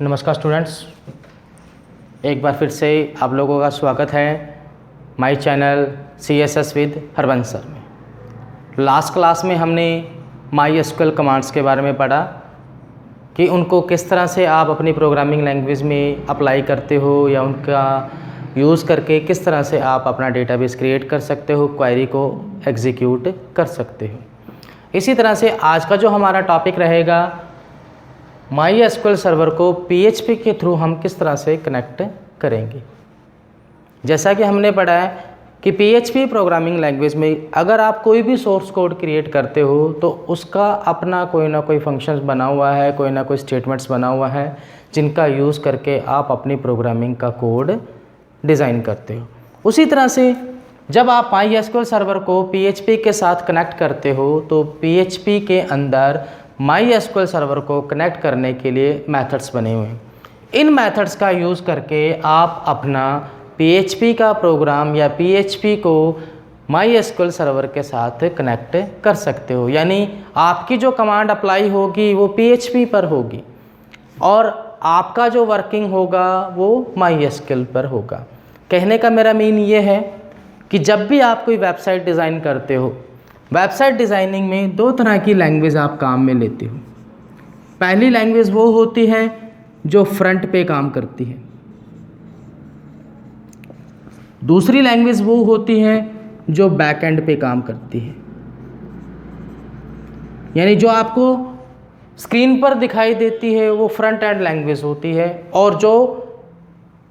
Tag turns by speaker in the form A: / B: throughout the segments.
A: नमस्कार स्टूडेंट्स, एक बार फिर से आप लोगों का स्वागत है my channel CSS with Harbans sir में। लास्ट क्लास में हमने MySQL कमांड्स के बारे में पढ़ा कि उनको किस तरह से आप अपनी प्रोग्रामिंग लैंग्वेज में अप्लाई करते हो या उनका यूज़ करके किस तरह से आप अपना डेटाबेस क्रिएट कर सकते हो, क्वेरी को एग्जीक्यूट कर सकते हो। इसी तरह से आज का जो हमारा टॉपिक रहेगा, MySQL सर्वर को PHP के थ्रू हम किस तरह से कनेक्ट करेंगे। जैसा कि हमने पढ़ा है कि PHP प्रोग्रामिंग लैंग्वेज में अगर आप कोई भी सोर्स कोड क्रिएट करते हो तो उसका अपना कोई ना कोई फंक्शंस बना हुआ है, कोई ना कोई स्टेटमेंट्स बना हुआ है जिनका यूज़ करके आप अपनी प्रोग्रामिंग का कोड डिज़ाइन करते हो। उसी तरह से जब आप MySQL सर्वर को PHP के साथ कनेक्ट करते हो तो PHP के अंदर MySQL सर्वर को कनेक्ट करने के लिए मेथड्स बने हुए हैं। इन मेथड्स का यूज़ करके आप अपना PHP का प्रोग्राम या PHP को MySQL सर्वर के साथ कनेक्ट कर सकते हो। यानी आपकी जो कमांड अप्लाई होगी वो PHP पर होगी और आपका जो वर्किंग होगा वो MySQL पर होगा। कहने का मेरा मीन ये है कि जब भी आप कोई वेबसाइट डिज़ाइन करते हो, वेबसाइट डिज़ाइनिंग में दो तरह की लैंग्वेज आप काम में लेते हो। पहली लैंग्वेज वो होती है जो फ्रंट पे काम करती है, दूसरी लैंग्वेज वो होती है जो बैक एंड पे काम करती है। यानी जो आपको स्क्रीन पर दिखाई देती है वो फ्रंट एंड लैंग्वेज होती है और जो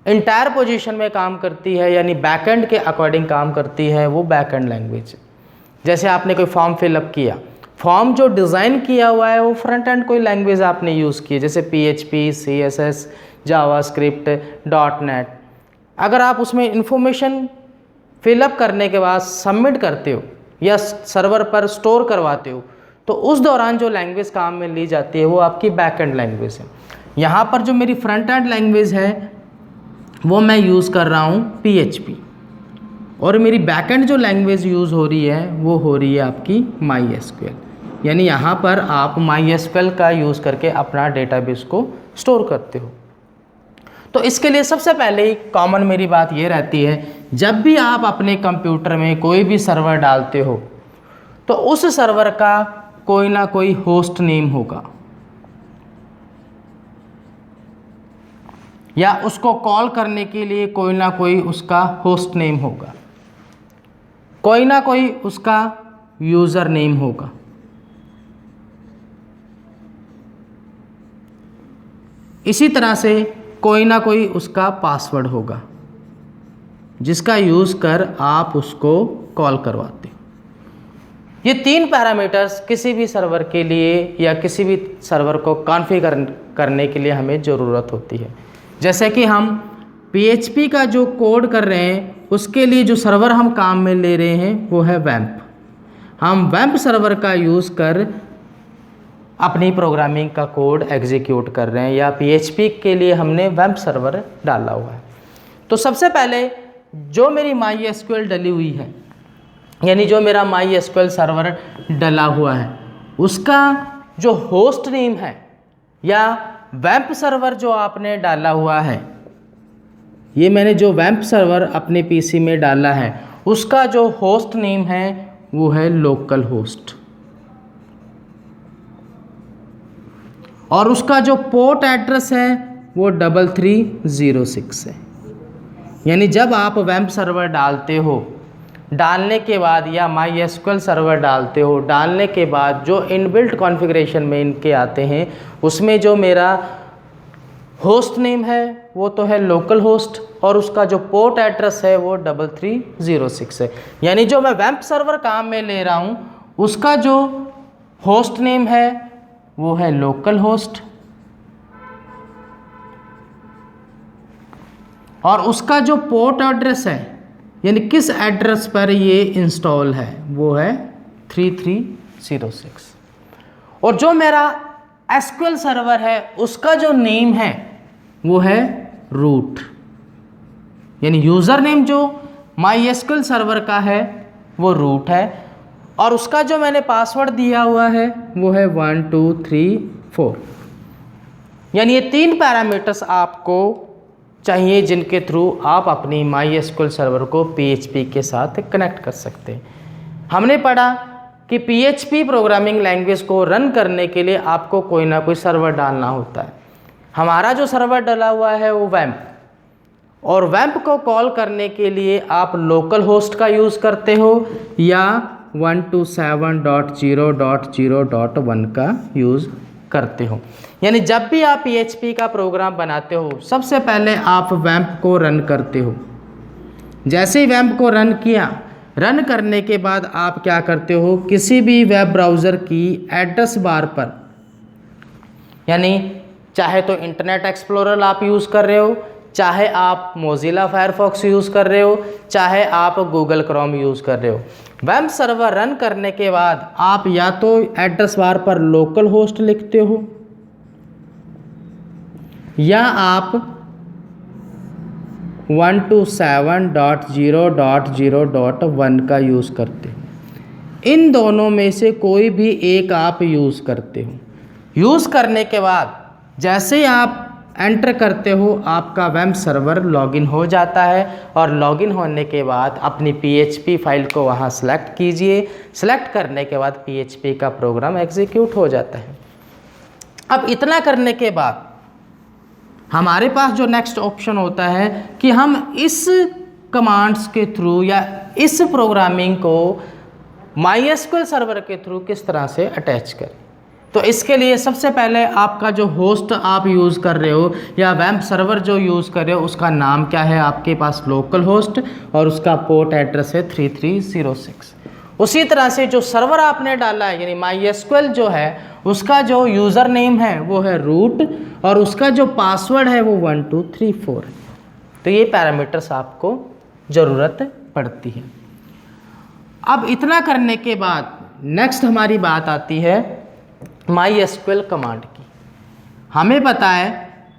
A: इंटायर पोजीशन में काम करती है यानी बैक एंड के अकॉर्डिंग काम करती है वो बैक एंड लैंग्वेज है। जैसे आपने कोई फॉर्म फिलअप किया, फॉर्म जो डिज़ाइन किया हुआ है वो फ्रंट एंड कोई लैंग्वेज आपने यूज़ की है, जैसे PHP, CSS, जावास्क्रिप्ट, .NET। अगर आप उसमें इंफॉर्मेशन फिलअप करने के बाद सबमिट करते हो या सर्वर पर स्टोर करवाते हो तो उस दौरान जो लैंग्वेज काम में ली जाती है वो आपकी बैक एंड लैंग्वेज है। यहाँ पर जो मेरी फ्रंट एंड लैंग्वेज है वो मैं यूज़ कर रहा हूँ PHP और मेरी बैकएंड जो लैंग्वेज यूज़ हो रही है वो हो रही है आपकी MySQL। यानी यहाँ पर आप MySQL का यूज़ करके अपना डेटाबेस को स्टोर करते हो। तो इसके लिए सबसे पहले कॉमन मेरी बात ये रहती है, जब भी आप अपने कंप्यूटर में कोई भी सर्वर डालते हो तो उस सर्वर का कोई ना कोई होस्ट नेम होगा या उसको कॉल करने के लिए कोई ना कोई उसका होस्ट नेम होगा, कोई ना कोई उसका यूज़र नेम होगा। इसी तरह से कोई ना कोई उसका पासवर्ड होगा जिसका यूज़ कर आप उसको कॉल करवाते हो। ये तीन पैरामीटर्स किसी भी सर्वर के लिए या किसी भी सर्वर को कॉन्फ़िगर करने के लिए हमें ज़रूरत होती है। जैसे कि हम PHP का जो कोड कर रहे हैं उसके लिए जो सर्वर हम काम में ले रहे हैं वो है WAMP। हम WAMP सर्वर का यूज़ कर अपनी प्रोग्रामिंग का कोड एग्जीक्यूट कर रहे हैं या PHP के लिए हमने WAMP सर्वर डाला हुआ है। तो सबसे पहले जो मेरी MySQL डली हुई है यानी जो मेरा MySQL सर्वर डला हुआ है उसका जो होस्ट नेम है या WAMP सर्वर जो आपने डाला हुआ है, ये मैंने जो WAMP सर्वर अपने PC में डाला है उसका जो होस्ट नेम है वो है लोकल होस्ट और उसका जो पोर्ट एड्रेस है वो 3306 है। यानी जब आप WAMP सर्वर डालते हो, डालने के बाद या MySQL सर्वर डालते हो, डालने के बाद जो इनबिल्ट कॉन्फ़िगरेशन में इनके आते हैं उसमें जो मेरा होस्ट नेम है वो तो है लोकल होस्ट और उसका जो पोर्ट एड्रेस है वो 3306 है। यानी जो मैं WAMP सर्वर काम में ले रहा हूँ उसका जो होस्ट नेम है वो है लोकल होस्ट और उसका जो पोर्ट एड्रेस है यानी किस एड्रेस पर ये इंस्टॉल है वो है 3306। और जो मेरा SQL सर्वर है उसका जो नेम है वो है रूट। यानी यूज़र नेम जो MySQL सर्वर का है वो रूट है और उसका जो मैंने पासवर्ड दिया हुआ है वो है 1 2 3 4। यानी ये 3 पैरामीटर्स आपको चाहिए जिनके थ्रू आप अपनी MySQL सर्वर को PHP के साथ कनेक्ट कर सकते हैं। हमने पढ़ा कि PHP प्रोग्रामिंग लैंग्वेज को रन करने के लिए आपको कोई ना कोई सर्वर डालना होता है। हमारा जो सर्वर डला हुआ है वो वैम्प, और वैम्प को कॉल करने के लिए आप लोकल होस्ट का यूज़ करते हो या 127.0.0.1 का यूज़ करते हो। यानी जब भी आप PHP का प्रोग्राम बनाते हो सबसे पहले आप वैम्प को रन करते हो। जैसे ही वैम्प को रन किया, रन करने के बाद आप क्या करते हो, किसी भी वेब ब्राउज़र की एड्रेस बार पर, यानी चाहे तो इंटरनेट एक्सप्लोरर आप यूज़ कर रहे हो, चाहे आप मोज़िला फायरफॉक्स यूज़ कर रहे हो, चाहे आप गूगल क्रोम यूज़ कर रहे हो, वेब सर्वर रन करने के बाद आप या तो एड्रेस बार पर लोकल होस्ट लिखते हो या आप 127.0.0.1 का यूज़ करते हो। इन दोनों में से कोई भी एक आप यूज़ करते हो। यूज़ करने के बाद जैसे ही आप एंटर करते हो आपका वेब सर्वर लॉगिन हो जाता है, और लॉगिन होने के बाद अपनी PHP फाइल को वहाँ सेलेक्ट कीजिए। सेलेक्ट करने के बाद PHP का प्रोग्राम एग्जीक्यूट हो जाता है। अब इतना करने के बाद हमारे पास जो नेक्स्ट ऑप्शन होता है कि हम इस कमांड्स के थ्रू या इस प्रोग्रामिंग को MySQL सर्वर के थ्रू किस तरह से अटैच करें। तो इसके लिए सबसे पहले आपका जो होस्ट आप यूज़ कर रहे हो या वेब सर्वर जो यूज़ कर रहे हो उसका नाम क्या है, आपके पास लोकल होस्ट और उसका पोर्ट एड्रेस है 3306। उसी तरह से जो सर्वर आपने डाला है यानी MySQL जो है उसका जो यूज़र नेम है वो है रूट, और उसका जो पासवर्ड है वो 1234 है। तो ये पैरामीटर्स आपको ज़रूरत पड़ती है। अब इतना करने के बाद नेक्स्ट हमारी बात आती है MySQL कमांड की। हमें पता है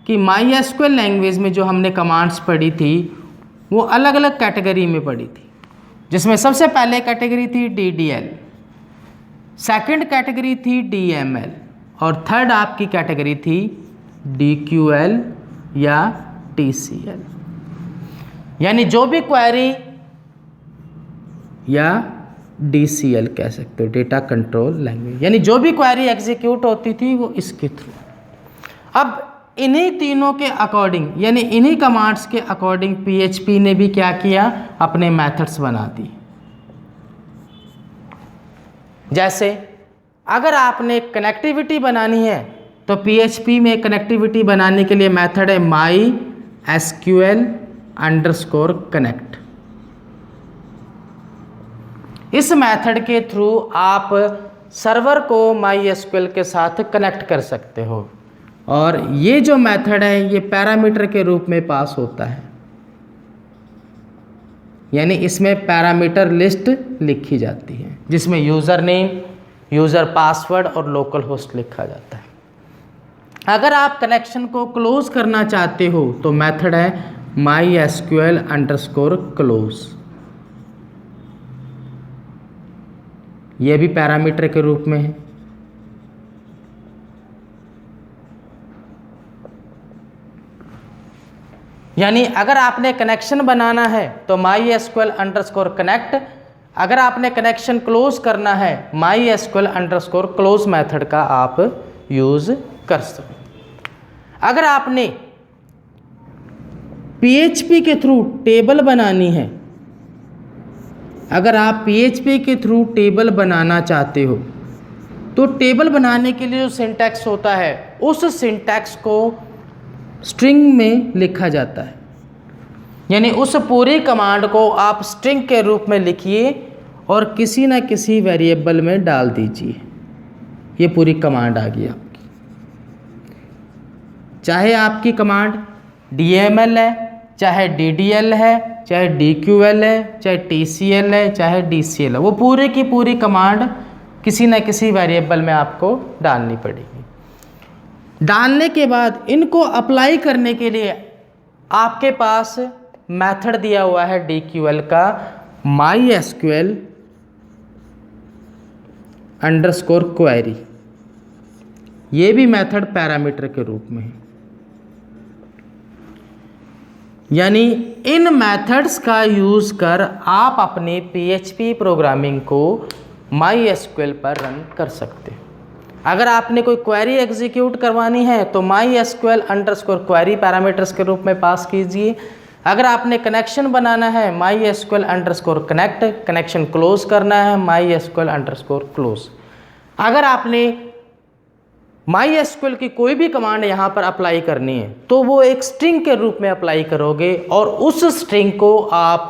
A: कि MySQL लैंग्वेज में जो हमने कमांड्स पढ़ी थी वो अलग अलग कैटेगरी में पढ़ी थी, जिसमें सबसे पहले कैटेगरी थी DDL, सेकंड कैटेगरी थी DML, और थर्ड आपकी कैटेगरी थी DQL या TCL। यानी जो भी क्वेरी या DCL कह सकते हो, डेटा कंट्रोल लैंग्वेज, यानी जो भी क्वेरी एग्जीक्यूट होती थी वो इसके थ्रू। अब इन्हीं तीनों के अकॉर्डिंग यानी इन्हीं कमांड्स के अकॉर्डिंग PHP ने भी क्या किया, अपने मेथड्स बना दी। जैसे अगर आपने कनेक्टिविटी बनानी है तो PHP में कनेक्टिविटी बनाने के लिए मेथड है MySQL_connect। इस मेथड के थ्रू आप सर्वर को MySQL के साथ कनेक्ट कर सकते हो, और ये जो मेथड है ये पैरामीटर के रूप में पास होता है, यानी इसमें पैरामीटर लिस्ट लिखी जाती है जिसमें यूज़र नेम, यूज़र पासवर्ड और लोकल होस्ट लिखा जाता है। अगर आप कनेक्शन को क्लोज करना चाहते हो तो मेथड है MySQL_close। यह भी पैरामीटर के रूप में है। यानी अगर आपने कनेक्शन बनाना है तो MySQL_connect, अगर आपने कनेक्शन क्लोज करना है MySQL_close मेथड का आप यूज़ कर सकते। अगर आपने PHP के थ्रू टेबल बनानी है, अगर आप PHP के थ्रू टेबल बनाना चाहते हो तो टेबल बनाने के लिए जो सिंटैक्स होता है उस सिंटैक्स को स्ट्रिंग में लिखा जाता है। यानी उस पूरी कमांड को आप स्ट्रिंग के रूप में लिखिए और किसी न किसी वेरिएबल में डाल दीजिए। ये पूरी कमांड आ गई आपकी। चाहे आपकी कमांड DML है, चाहे DDL है, चाहे DQL है, चाहे TCL है, चाहे DCL है, वो पूरी की पूरी कमांड किसी न किसी वेरिएबल में आपको डालनी पड़ेगी। डालने के बाद इनको अप्लाई करने के लिए आपके पास मेथड दिया हुआ है DQL का MySQL_query। ये भी मेथड पैरामीटर के रूप में है। यानी इन मेथड्स का यूज़ कर आप अपने PHP प्रोग्रामिंग को MySQL पर रन कर सकते हैं। अगर आपने कोई क्वेरी एग्जीक्यूट करवानी है तो MySQL_query पैरामीटर्स के रूप में पास कीजिए। अगर आपने कनेक्शन बनाना है MySQL_connect, कनेक्शन क्लोज करना है MySQL_close। अगर आपने MySQL की कोई भी कमांड यहाँ पर अप्लाई करनी है तो वो एक स्ट्रिंग के रूप में अप्लाई करोगे और उस स्ट्रिंग को आप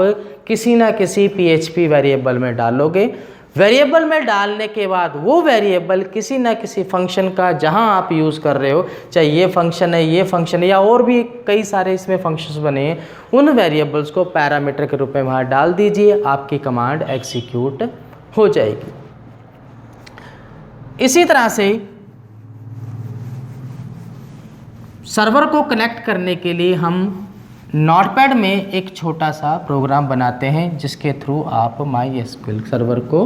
A: किसी ना किसी PHP वेरिएबल में डालोगे। वेरिएबल में डालने के बाद वो वेरिएबल किसी ना किसी फंक्शन का जहाँ आप यूज़ कर रहे हो, चाहे ये फंक्शन है, ये फंक्शन है, या और भी कई सारे इसमें फंक्शंस बने हैं, उन वेरिएबल्स को पैरामीटर के रूप में वहाँ डाल दीजिए, आपकी कमांड एग्जीक्यूट हो जाएगी। इसी तरह से सर्वर को कनेक्ट करने के लिए हम नोटपैड में एक छोटा सा प्रोग्राम बनाते हैं जिसके थ्रू आप MySQL सर्वर को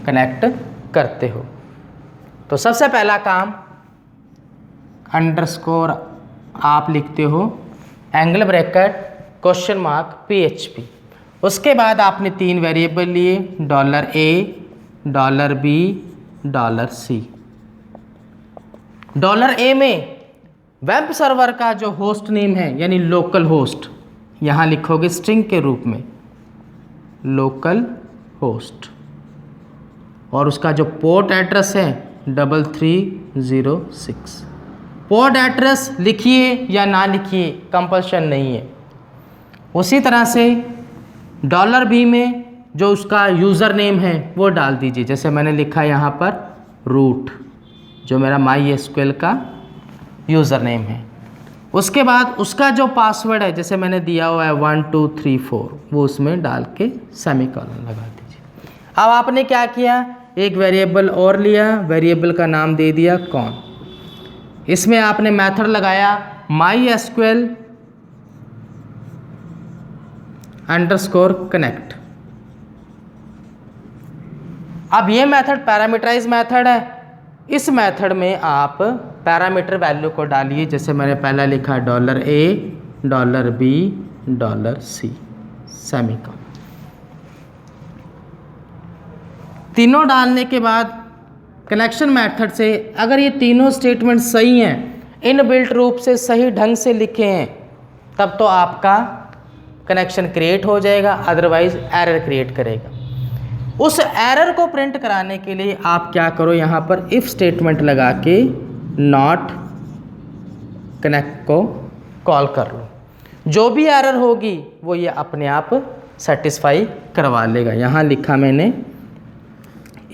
A: कनेक्ट करते हो। तो सबसे पहला काम अंडरस्कोर आप लिखते हो एंगल ब्रैकेट $PHP। उसके बाद आपने 3 वेरिएबल लिए $A, $B, $C। $A में वेब सर्वर का जो होस्ट नेम है यानी लोकल होस्ट, यहाँ लिखोगे स्ट्रिंग के रूप में लोकल होस्ट, और उसका जो पोर्ट एड्रेस है 3306। पोर्ट एड्रेस लिखिए या ना लिखिए, कंपल्शन नहीं है। उसी तरह से $B में जो उसका यूज़र नेम है वो डाल दीजिए, जैसे मैंने लिखा यहाँ पर रूट, जो मेरा MySQL का यूज़र नेम है। उसके बाद उसका जो पासवर्ड है, जैसे मैंने दिया हुआ है 1234, वो उसमें डाल के सेमीकोलन लगा दीजिए। अब आपने क्या किया, एक वेरिएबल और लिया, वेरिएबल का नाम दे दिया कौन। इसमें आपने मेथड लगाया MySQL_connect। अब ये मेथड पैरामीटराइज मेथड है। इस मेथड में आप पैरामीटर वैल्यू को डालिए, जैसे मैंने पहला लिखा $A, $B, $C सेमीकोलन। तीनों डालने के बाद कनेक्शन मेथड से अगर ये तीनों स्टेटमेंट सही हैं, इनबिल्ट रूप से सही ढंग से लिखे हैं, तब तो आपका कनेक्शन क्रिएट हो जाएगा, अदरवाइज एरर क्रिएट करेगा। उस एरर को प्रिंट कराने के लिए आप क्या करो, यहाँ पर इफ़ स्टेटमेंट लगा के नॉट कनेक्ट को कॉल कर लो। जो भी एरर होगी वो ये अपने आप सेटिस्फाई करवा लेगा। यहाँ लिखा मैंने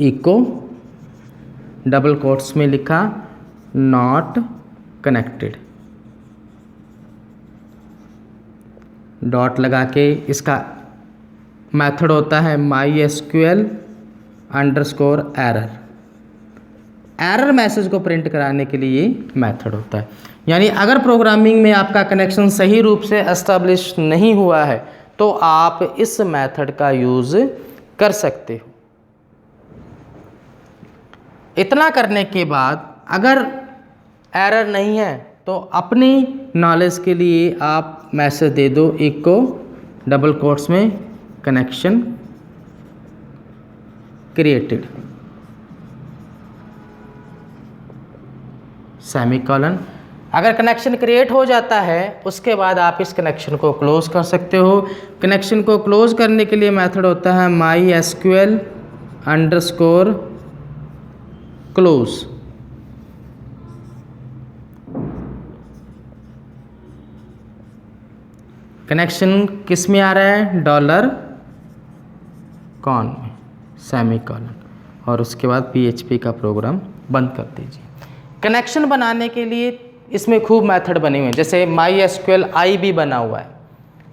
A: इको डबल कोट्स में लिखा नॉट कनेक्टेड, डॉट लगा के इसका मेथड होता है MySQL_error। एरर मैसेज को प्रिंट कराने के लिए ये मेथड होता है। यानी अगर प्रोग्रामिंग में आपका कनेक्शन सही रूप से एस्टेब्लिश नहीं हुआ है तो आप इस मेथड का यूज़ कर सकते हो। इतना करने के बाद अगर एरर नहीं है तो अपनी नॉलेज के लिए आप मैसेज दे दो इको डबल कोट्स में कनेक्शन क्रिएटेड सेमीकोलन। अगर कनेक्शन क्रिएट हो जाता है उसके बाद आप इस कनेक्शन को क्लोज कर सकते हो। कनेक्शन को क्लोज करने के लिए मेथड होता है MySQL_close। कनेक्शन किस में आ रहा है, $कौन में सेमीकोलन, और उसके बाद PHP का प्रोग्राम बंद कर दीजिए। कनेक्शन बनाने के लिए इसमें खूब मेथड बने हुए हैं, जैसे MySQL IB बना हुआ है।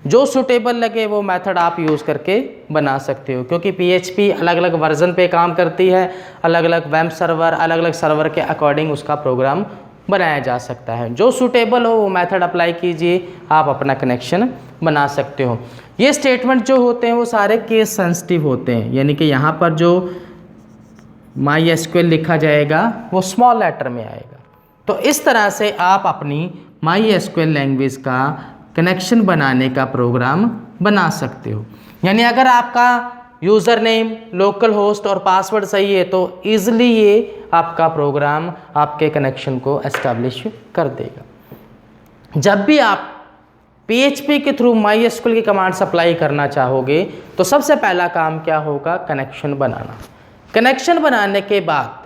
A: जो सूटेबल लगे वो मेथड आप यूज़ करके बना सकते हो, क्योंकि PHP अलग अलग वर्जन पे काम करती है, अलग अलग वेब सर्वर, अलग अलग सर्वर के अकॉर्डिंग उसका प्रोग्राम बनाया जा सकता है। जो सूटेबल हो वो मेथड अप्लाई कीजिए, आप अपना कनेक्शन बना सकते हो। ये स्टेटमेंट जो होते हैं वो सारे केस सेंसिटिव होते हैं, यानी कि यहाँ पर जो MySQL लिखा जाएगा वो स्मॉल लेटर में आएगा। तो इस तरह से आप अपनी MySQL लैंग्वेज का कनेक्शन बनाने का प्रोग्राम बना सकते हो। यानी अगर आपका यूज़र नेम, लोकल होस्ट और पासवर्ड सही है तो ईज़िली ये आपका प्रोग्राम आपके कनेक्शन को एस्टैब्लिश कर देगा। जब भी आप PHP के थ्रू MySQL की कमांड्स अप्लाई करना चाहोगे तो सबसे पहला काम क्या होगा, कनेक्शन बनाना। कनेक्शन बनाने के बाद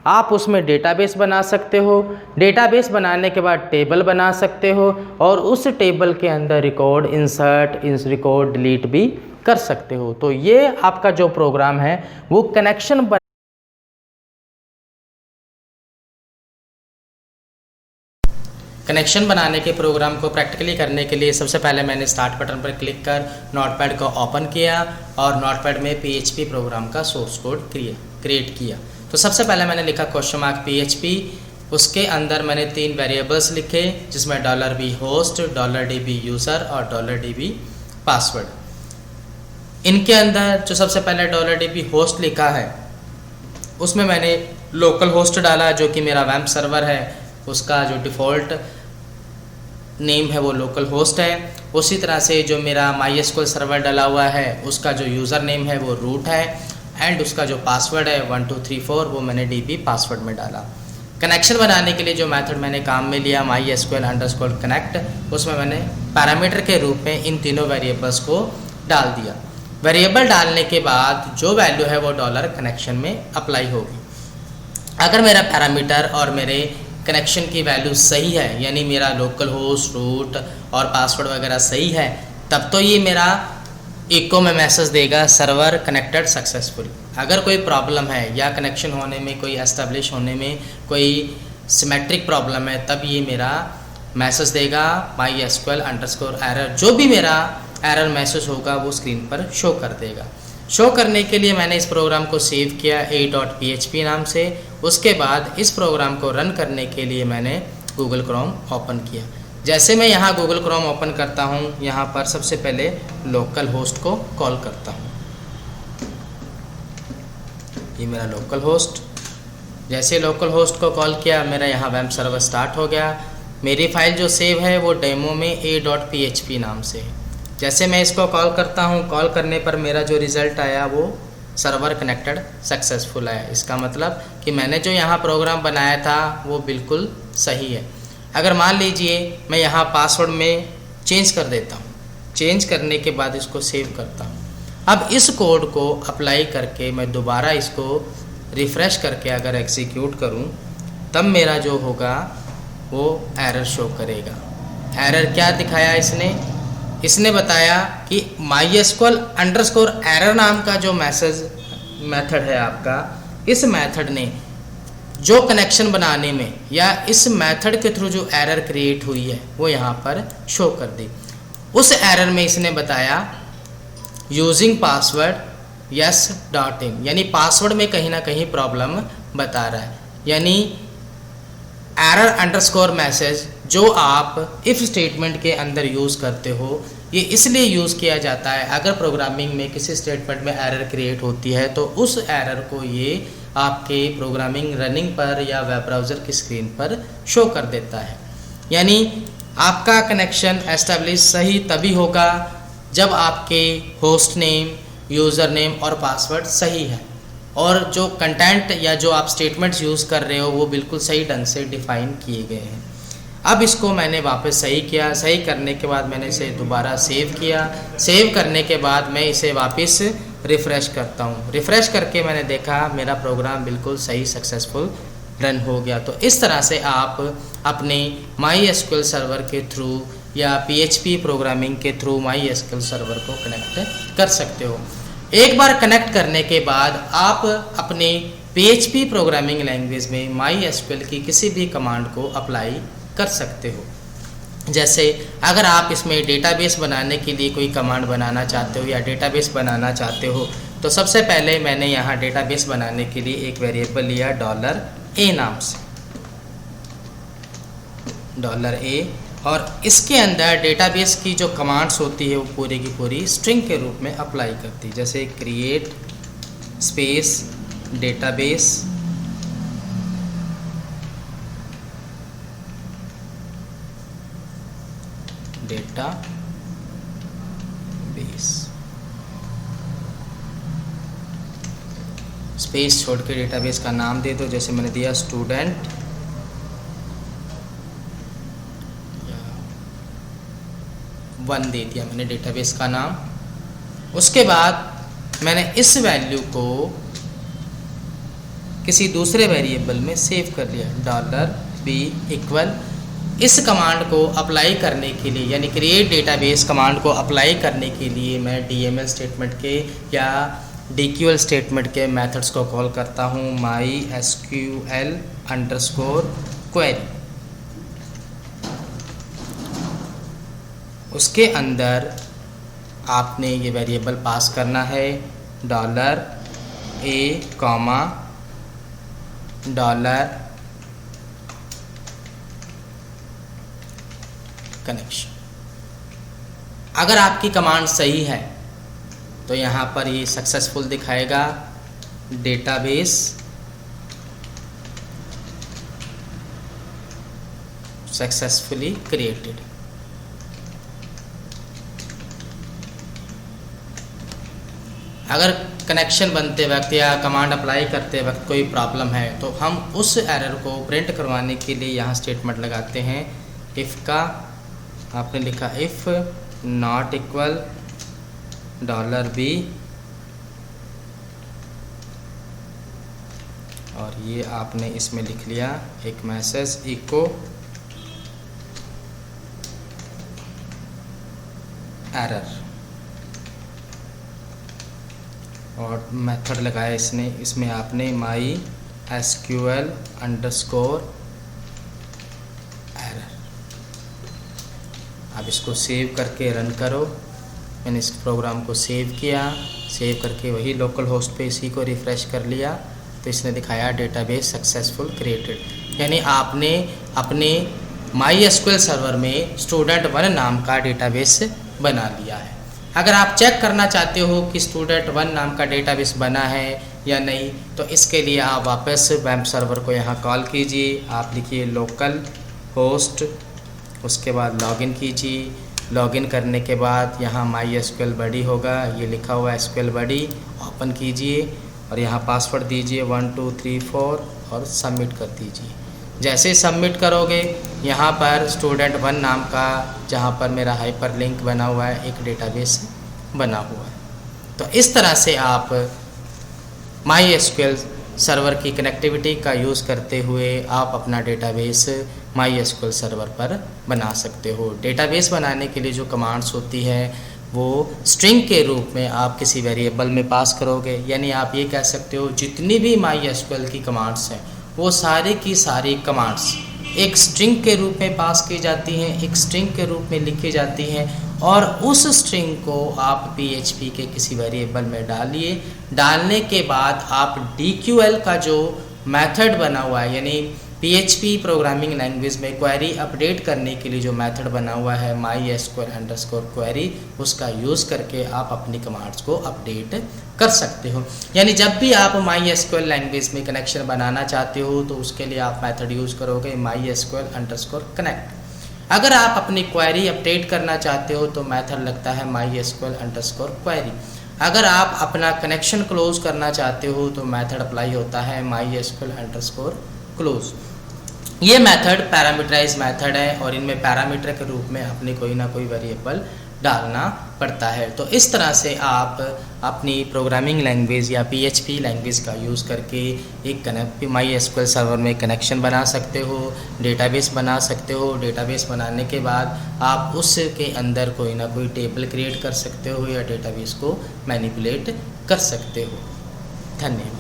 A: आप उसमें डेटाबेस बना सकते हो, डेटाबेस बनाने के बाद टेबल बना सकते हो और उस टेबल के अंदर रिकॉर्ड इंसर्ट, रिकॉर्ड डिलीट भी कर सकते हो। तो ये आपका जो प्रोग्राम है वो कनेक्शन बनाने के प्रोग्राम को प्रैक्टिकली करने के लिए सबसे पहले मैंने स्टार्ट बटन पर क्लिक कर नोटपैड को ओपन किया और नोटपैड में PHP प्रोग्राम का सोर्स कोड क्रिएट किया। तो सबसे पहले मैंने लिखा $PHP, उसके अंदर मैंने 3 वेरिएबल्स लिखे जिसमें $b होस्ट, $db यूज़र और $db पासवर्ड। इनके अंदर जो सबसे पहले $db होस्ट लिखा है उसमें मैंने लोकल होस्ट डाला जो कि मेरा वेब सर्वर है, उसका जो डिफ़ॉल्ट नेम है वो लोकल होस्ट है। उसी तरह से जो मेरा MySQL सर्वर डला हुआ है उसका जो यूज़र नेम है वो रूट है एंड उसका जो पासवर्ड है 1234 वो मैंने DB पासवर्ड में डाला। कनेक्शन बनाने के लिए जो मेथड मैंने काम में लिया MySQL_connect, उसमें मैंने पैरामीटर के रूप में इन तीनों वेरिएबल्स को डाल दिया। वेरिएबल डालने के बाद जो वैल्यू है वो $कनेक्शन में अप्लाई होगी। अगर मेरा पैरामीटर और मेरे कनेक्शन की वैल्यू सही है, यानी मेरा लोकल होस्ट, रूट और पासवर्ड वगैरह सही है, तब तो ये मेरा इको में मैसेज देगा सर्वर कनेक्टेड सक्सेसफुल। अगर कोई प्रॉब्लम है या कनेक्शन होने में, कोई एस्टेब्लिश होने में कोई सिमेट्रिक प्रॉब्लम है, तब ये मेरा मैसेज देगा MySQL_error। जो भी मेरा एरर मैसेज होगा वो स्क्रीन पर शो कर देगा। शो करने के लिए मैंने इस प्रोग्राम को सेव किया a.php नाम से। उसके बाद इस प्रोग्राम को रन करने के लिए मैंने गूगल क्रोम ओपन किया। जैसे मैं यहाँ गूगल क्रोम ओपन करता हूँ, यहाँ पर सबसे पहले लोकल होस्ट को कॉल करता हूँ। ये मेरा लोकल होस्ट, जैसे लोकल होस्ट को कॉल किया मेरा यहाँ वेब सर्वर स्टार्ट हो गया। मेरी फाइल जो सेव है वो डेमो में a.php नाम से है। जैसे मैं इसको कॉल करता हूँ, कॉल करने पर मेरा जो रिज़ल्ट आया वो सर्वर कनेक्टेड सक्सेसफुल आया। इसका मतलब कि मैंने जो यहाँ प्रोग्राम बनाया था वो बिल्कुल सही है। अगर मान लीजिए मैं यहाँ पासवर्ड में चेंज कर देता हूँ, चेंज करने के बाद इसको सेव करता हूँ। अब इस कोड को अप्लाई करके मैं दोबारा इसको रिफ़्रेश करके अगर एग्जीक्यूट करूँ तब मेरा जो होगा वो एरर शो करेगा। एरर क्या दिखाया इसने बताया कि MySQL_error नाम का जो मेथड है आपका, इस मेथड ने जो कनेक्शन बनाने में या इस मेथड के थ्रू जो एरर क्रिएट हुई है वो यहाँ पर शो कर दी। उस एरर में इसने बताया यूजिंग पासवर्ड yes.in, यानी पासवर्ड में कहीं ना कहीं प्रॉब्लम बता रहा है। यानी error_ मैसेज जो आप इफ़ स्टेटमेंट के अंदर यूज़ करते हो, ये इसलिए यूज़ किया जाता है अगर प्रोग्रामिंग में किसी स्टेटमेंट में एरर क्रिएट होती है तो उस एरर को ये आपके प्रोग्रामिंग रनिंग पर या वेब ब्राउज़र की स्क्रीन पर शो कर देता है। यानी आपका कनेक्शन एस्टेब्लिश सही तभी होगा जब आपके होस्ट नेम, यूज़र नेम और पासवर्ड सही है और जो कंटेंट या जो आप स्टेटमेंट्स यूज़ कर रहे हो वो बिल्कुल सही ढंग से डिफ़ाइन किए गए हैं। अब इसको मैंने वापस सही किया। सही करने के बाद मैंने इसे दोबारा सेव किया। सेव करने के बाद मैं इसे वापस रिफ़्रेश करता हूँ। रिफ़्रेश करके मैंने देखा मेरा प्रोग्राम बिल्कुल सही सक्सेसफुल रन हो गया। तो इस तरह से आप अपने MySQL सर्वर के थ्रू या PHP प्रोग्रामिंग के थ्रू MySQL सर्वर को कनेक्ट कर सकते हो। एक बार कनेक्ट करने के बाद आप अपने PHP प्रोग्रामिंग लैंग्वेज में MySQL की किसी भी कमांड को अप्लाई कर सकते हो। जैसे अगर आप इसमें डेटाबेस बनाने के लिए कोई कमांड बनाना चाहते हो या डेटाबेस बनाना चाहते हो तो सबसे पहले मैंने यहाँ डेटाबेस बनाने के लिए एक वेरिएबल लिया $a नाम से, $a, और इसके अंदर डेटाबेस की जो कमांड्स होती है वो पूरी की पूरी स्ट्रिंग के रूप में अप्लाई करती है। जैसे create space database data database. Space छोड़ के डेटाबेस का नाम दे दो, जैसे मैंने दिया स्टूडेंट 1 दे दिया मैंने डेटाबेस का नाम। उसके बाद मैंने इस वैल्यू को किसी दूसरे वेरिएबल में सेव कर लिया, $b=। इस कमांड को अप्लाई करने के लिए, यानी क्रिएट डेटाबेस कमांड को अप्लाई करने के लिए मैं DML स्टेटमेंट के या DQL स्टेटमेंट के मेथड्स को कॉल करता हूँ MySQL_query। उसके अंदर आपने ये वेरिएबल पास करना है $connection। अगर आपकी कमांड सही है तो यहाँ पर ये सक्सेसफुल दिखाएगा, डेटाबेस सक्सेसफुली क्रिएटेड। अगर कनेक्शन बनते वक्त या कमांड अप्लाई करते वक्त कोई प्रॉब्लम है तो हम उस एरर को प्रिंट करवाने के लिए यहाँ स्टेटमेंट लगाते हैं इफ़ का। आपने लिखा इफ़ नॉट इक्वल $b, और ये आपने इसमें लिख लिया एक मैसेज इको एरर, और मेथड लगाया इसमें आपने MySQL_error। अब इसको सेव करके रन करो। मैंने इस प्रोग्राम को सेव किया, सेव करके वही लोकल होस्ट पे इसी को रिफ़्रेश कर लिया तो इसने दिखाया डेटाबेस सक्सेसफुल क्रिएटेड। यानी आपने अपने MySQL सर्वर में student1 नाम का डेटाबेस बना लिया है। अगर आप चेक करना चाहते हो कि student1 नाम का डेटाबेस बना है या नहीं, तो इसके लिए आप वापस वेब सर्वर को यहाँ कॉल कीजिए। आप लिखिए लोकल होस्ट, उसके बाद लॉगिन कीजिए। लॉगिन करने के बाद यहाँ MySQL बडी होगा, ये लिखा हुआ SQL बडी, ओपन कीजिए और यहाँ पासवर्ड दीजिए 1234 और सबमिट कर दीजिए। जैसे सबमिट करोगे यहाँ पर student1 नाम का, जहाँ पर मेरा हाइपर लिंक बना हुआ है, एक डेटाबेस बना हुआ है। तो इस तरह से आप MySQL सर्वर की कनेक्टिविटी का यूज़ करते हुए आप अपना डेटाबेस MySQL सर्वर पर बना सकते हो। डेटाबेस बनाने के लिए जो कमांड्स होती है वो स्ट्रिंग के रूप में आप किसी वेरिएबल में पास करोगे। यानी आप ये कह सकते हो जितनी भी MySQL की कमांड्स हैं वो सारी की सारी कमांड्स एक स्ट्रिंग के रूप में पास की जाती हैं, एक स्ट्रिंग के रूप में लिखी जाती हैं, और उस स्ट्रिंग को आप PHP के किसी वेरिएबल में डालिए। डालने के बाद आप DQL का जो मेथड बना हुआ है, यानी PHP प्रोग्रामिंग लैंग्वेज में क्वेरी अपडेट करने के लिए जो मेथड बना हुआ है MySQL_query, उसका यूज़ करके आप अपनी कमांड्स को अपडेट कर सकते हो। यानी जब भी आप MySQL लैंग्वेज में कनेक्शन बनाना चाहते हो तो उसके लिए आप मेथड यूज़ करोगे MySQL_connect। अगर आप अपनी क्वेरी अपडेट करना चाहते हो तो मेथड लगता है MySQL_query। अगर आप अपना कनेक्शन क्लोज करना चाहते हो तो मेथड अप्लाई होता है MySQL_close। ये मेथड पैरामीटराइज मेथड है और इनमें पैरामीटर के रूप में अपने कोई ना कोई वेरिएबल डालना पड़ता है। तो इस तरह से आप अपनी प्रोग्रामिंग लैंग्वेज या PHP लैंग्वेज का यूज़ करके एक MySQL सर्वर में कनेक्शन बना सकते हो, डेटाबेस बना सकते हो। डेटाबेस बनाने के बाद आप उसके अंदर कोई ना कोई टेबल क्रिएट कर सकते हो या डेटाबेस को मैनिपुलेट कर सकते हो। धन्यवाद।